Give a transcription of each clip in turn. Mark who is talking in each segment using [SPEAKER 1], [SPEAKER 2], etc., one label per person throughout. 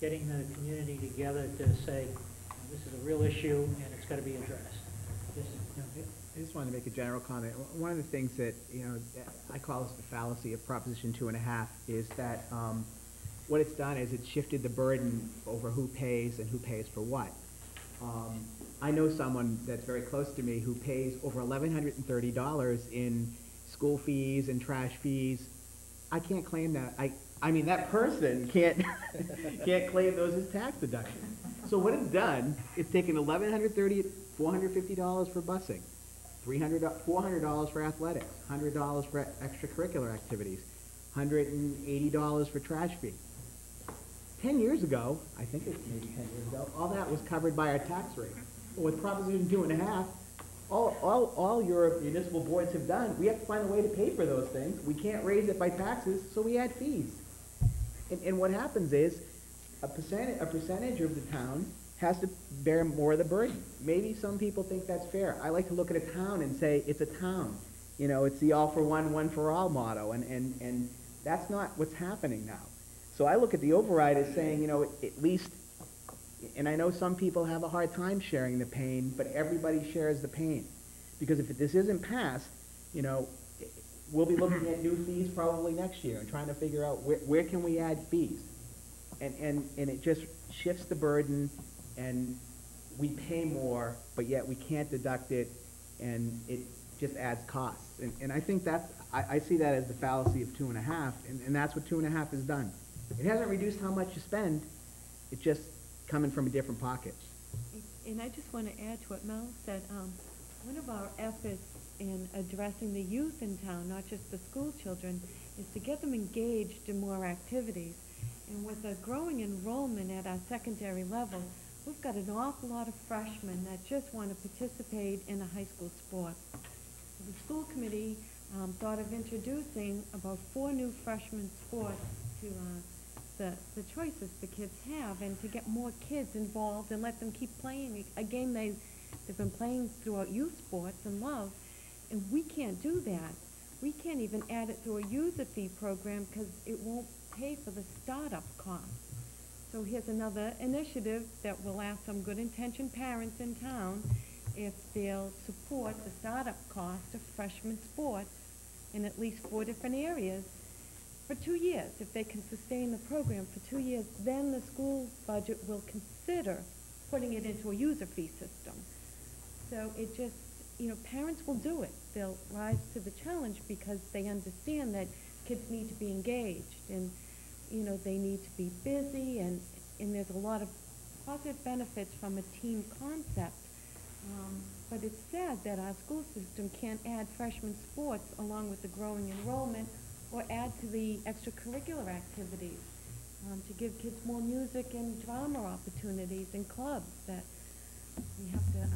[SPEAKER 1] getting the community together to say, this is a real issue and it's got to be addressed. Yes.
[SPEAKER 2] I just wanted to make a general comment. One of the things that, I call this the fallacy of Proposition 2.5 is that what it's done is it's shifted the burden over who pays and who pays for what. I know someone that's very close to me who pays over $1,130 in school fees and trash fees. I can't claim that. I mean, that person can't claim those as tax deductions. So what it's done, it's taken $1,130, $450 for busing, $400 for athletics, $100 for extracurricular activities, $180 for trash fee. 10 years ago, I think it's maybe 10 years ago, all that was covered by our tax rate. But with Proposition 2.5, all your municipal boards have done, we have to find a way to pay for those things. We can't raise it by taxes, so we add fees. And what happens is a percentage of the town has to bear more of the burden. Maybe some people think that's fair. I like to look at a town and say, it's a town. It's the all for one, one for all motto, and that's not what's happening now. So I look at the override as saying, at least, and I know some people have a hard time sharing the pain, but everybody shares the pain. Because if this isn't passed, we'll be looking at new fees probably next year and trying to figure out where can we add fees. And it just shifts the burden, and we pay more, but yet we can't deduct it, and it just adds costs. And I think I see that as the fallacy of 2.5, and that's what 2.5 has done. It hasn't reduced how much you spend, it's just coming from a different pocket.
[SPEAKER 3] And I just want to add to what Mel said. One of our efforts in addressing the youth in town, not just the school children, is to get them engaged in more activities. And with a growing enrollment at our secondary level, we've got an awful lot of freshmen that just want to participate in a high school sport. So the school committee thought of introducing about 4 new freshman sports to the choices the kids have, and to get more kids involved and let them keep playing a game they've been playing throughout youth sports and love. And we can't do that. We can't even add it to a user fee program because it won't pay for the startup costs. So here's another initiative that will ask some good-intentioned parents in town if they'll support the startup cost of freshman sports in at least 4 different areas for 2 years. If they can sustain the program for 2 years, then the school budget will consider putting it into a user fee system. So it just, parents will do it. They'll rise to the challenge because they understand that kids need to be engaged, and they need to be busy, and there's a lot of positive benefits from a team concept. But it's sad that our school system can't add freshman sports along with the growing enrollment, or add to the extracurricular activities to give kids more music and drama opportunities and clubs that we have to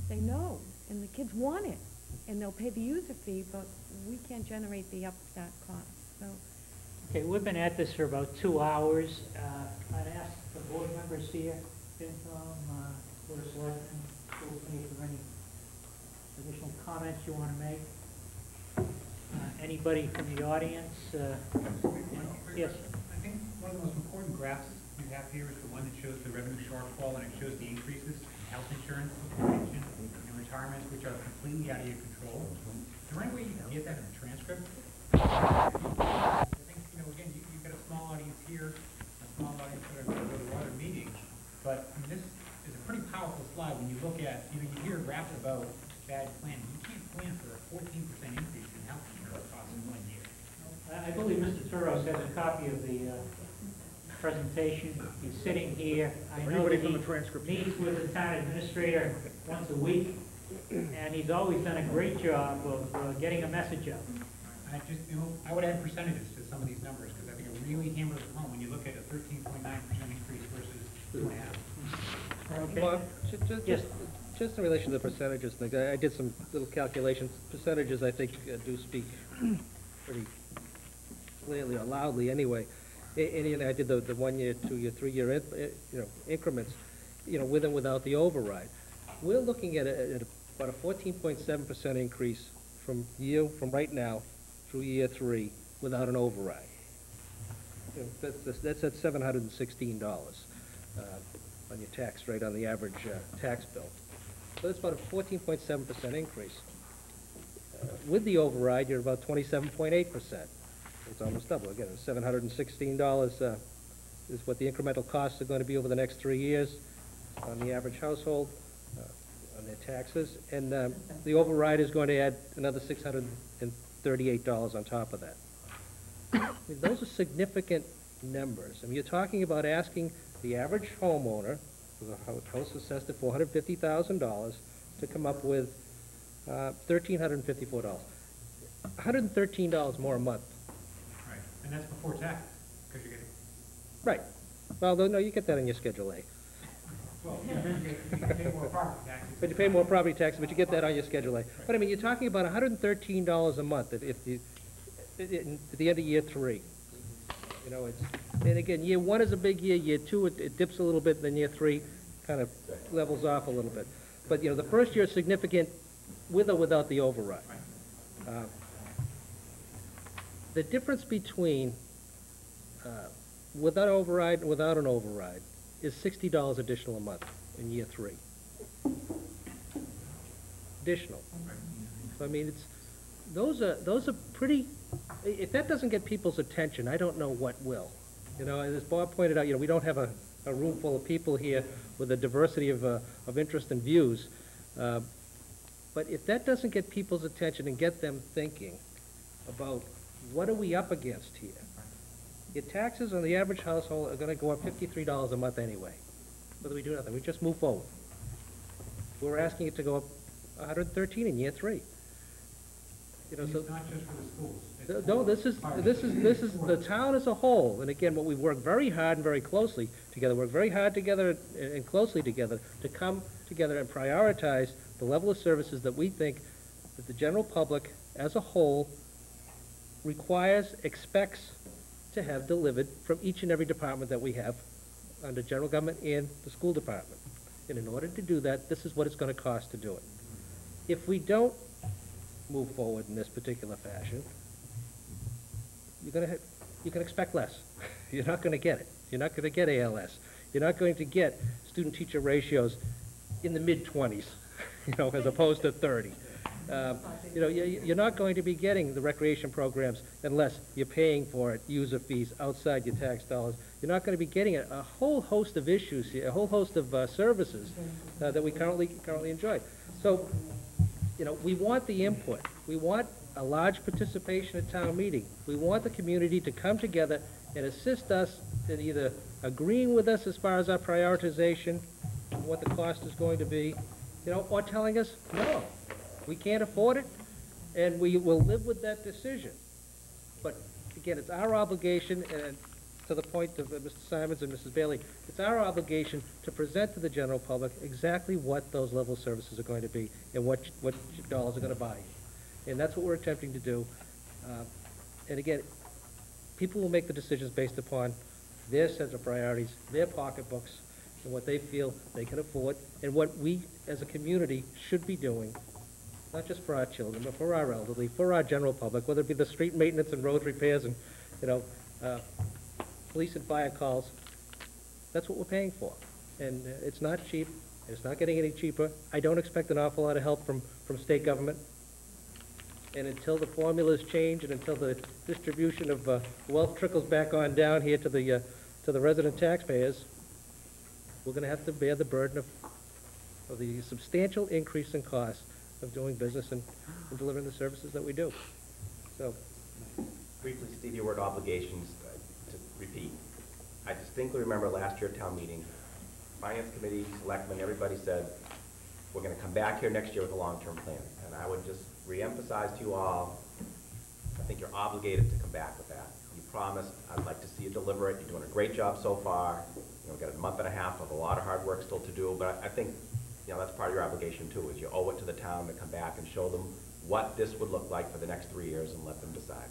[SPEAKER 3] say no, and the kids want it, and they'll pay the user fee, but we can't generate the upstart cost. So.
[SPEAKER 1] Okay, we've been at this for about 2 hours. I'd ask the board members here, FinCom, Board of Selectmen, School Committee, for any additional comments you want to make. Anybody from the audience? Yes.
[SPEAKER 4] I think one of the most important graphs you have here is the one that shows the revenue shortfall, and it shows the increases in health insurance, pension, and retirement, which are completely out of your control. Is there any way you can get that in the transcript? I think, again, you've got a small audience here, a small audience that are going to go to other meetings, but this is a pretty powerful slide when you look at, you hear graphs about bad planning. You can't plan for a 14% increase in health insurance costs in 1 year.
[SPEAKER 1] I believe Mr. Turos has a copy of the presentation. He's sitting here. I know that he meets with the town administrator once a week, and he's always done a great job of getting a message out.
[SPEAKER 4] I would add percentages to some of these numbers, because I think it really hammers it home when you look at a 13.9% increase versus 2.5.
[SPEAKER 1] Okay.
[SPEAKER 5] Well,
[SPEAKER 1] Yes.
[SPEAKER 5] just in relation to the percentages thing, I did some little calculations. Percentages, I think, do speak pretty clearly or loudly anyway. And I did the 1 year, 2 year, 3 year, increments, with and without the override. We're looking at about a 14.7% increase from right now through year 3 without an override. That's at $716 on your tax rate, on the average tax bill. So that's about a 14.7% increase. With the override, you're about 27.8%. It's almost double. Again, $716 is what the incremental costs are going to be over the next 3 years on the average household, on their taxes. And the override is going to add another $638 on top of that. I mean, those are significant numbers. I mean, you're talking about asking the average homeowner, with a house assessed at $450,000, to come up with $1,354. $113 more a month.
[SPEAKER 4] Right, and that's before taxes, because you're getting,
[SPEAKER 5] Right. Well, no, you get that in your Schedule A.
[SPEAKER 4] well, yeah, you pay more property taxes.
[SPEAKER 5] But you pay more property taxes, but you get that on your Schedule A. But I mean, you're talking about $113 a month if you, at the end of year 3. You know, it's, and again, year 1 is a big year, year 2 it dips a little bit, then year 3 kind of levels off a little bit. But, you know, the first year is significant with or without the override. The difference between without override and without an override is $60 additional a month in year 3. Additional. So I mean, it's those are pretty. If that doesn't get people's attention, I don't know what will. You know, as Bob pointed out, you know, we don't have a room full of people here with a diversity of interest and views. But if that doesn't get people's attention and get them thinking about what are we up against here, your taxes on the average household are going to go up $53 a month anyway, whether we do nothing. We just move forward. We're asking it to go up $113 in year 3. You know, so
[SPEAKER 4] It's not just for the schools.
[SPEAKER 5] no, this is the town as a whole. And again, what we've worked very hard and very closely together, worked very hard together and closely together to come together and prioritize the level of services that we think that the general public as a whole requires, expects to have delivered from each and every department that we have under general government and the school department. And in order to do that, this is what it's going to cost to do it. If we don't move forward in this particular fashion, you can expect less. You're not going to get it. You're not going to get ALS. You're not going to get student-teacher ratios in the mid-20s, you know, as opposed to 30. You know, you're not going to be getting the recreation programs unless you're paying for it, user fees, outside your tax dollars. You're not going to be getting a whole host of issues here, a whole host of services that we currently enjoy. So, you know, we want the input. We want a large participation at town meeting. We want the community to come together and assist us in either agreeing with us as far as our prioritization, what the cost is going to be, you know, or telling us, no, we can't afford it, and we will live with that decision. But again, it's our obligation, and to the point of Mr. Simons and Mrs. Bailey, it's our obligation to present to the general public exactly what those level of services are going to be and what dollars are going to buy. And that's what we're attempting to do. And again, people will make the decisions based upon their sense of priorities, their pocketbooks, and what they feel they can afford, and what we as a community should be doing, not just for our children, but for our elderly, for our general public, whether it be the street maintenance and road repairs and, you know, police and fire calls. That's what we're paying for. And it's not cheap. It's not getting any cheaper. I don't expect an awful lot of help from state government. And until the formulas change and until the distribution of wealth trickles back on down here to the resident taxpayers, we're going to have to bear the burden of the substantial increase in cost of doing business and delivering the services that we do. So,
[SPEAKER 6] briefly, Steve, your word obligations, to repeat. I distinctly remember last year at town meeting, Finance Committee, Selectmen, everybody said, we're going to come back here next year with a long-term plan. And I would just reemphasize to you all, I think you're obligated to come back with that. You promised, I'd like to see you deliver it. You're doing a great job so far. You know, we've got a month and a half of a lot of hard work still to do, but I think, you know, that's part of your obligation too, is you owe it to the town to come back and show them what this would look like for the next 3 years and let them decide.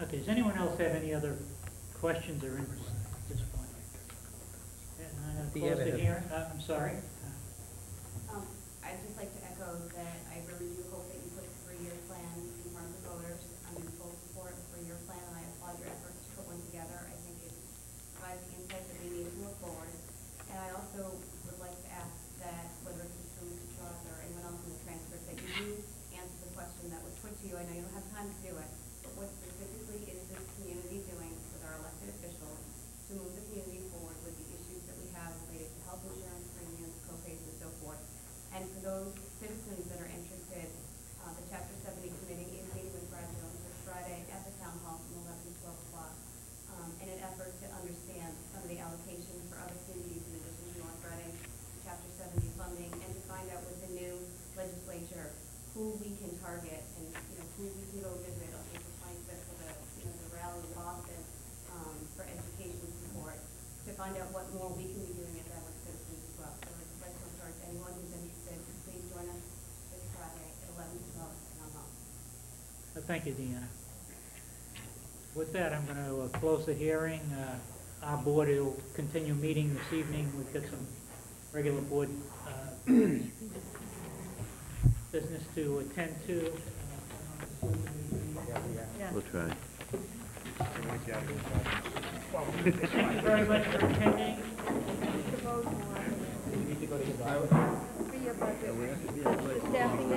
[SPEAKER 1] Okay, does anyone else have any other questions or interests at this point? And I'm going to close the hearing. I'm sorry.
[SPEAKER 7] I'd just like to echo that I really do hope that you put a 3-year plan in front of the voters. I'm in full support of a 3-year plan, and I applaud your efforts to put one together. I think find out what more we can be doing as our citizens as well. So I'd like to encourage anyone who's interested, please join us this Friday at 11 to 12 in our hall.
[SPEAKER 1] Thank you, Deanna. With that, I'm going to close the hearing. Our board will continue meeting this evening. We've got some regular board business to attend to.
[SPEAKER 8] We'll try.
[SPEAKER 1] Thank you very much for attending.
[SPEAKER 3] For your budget, staffing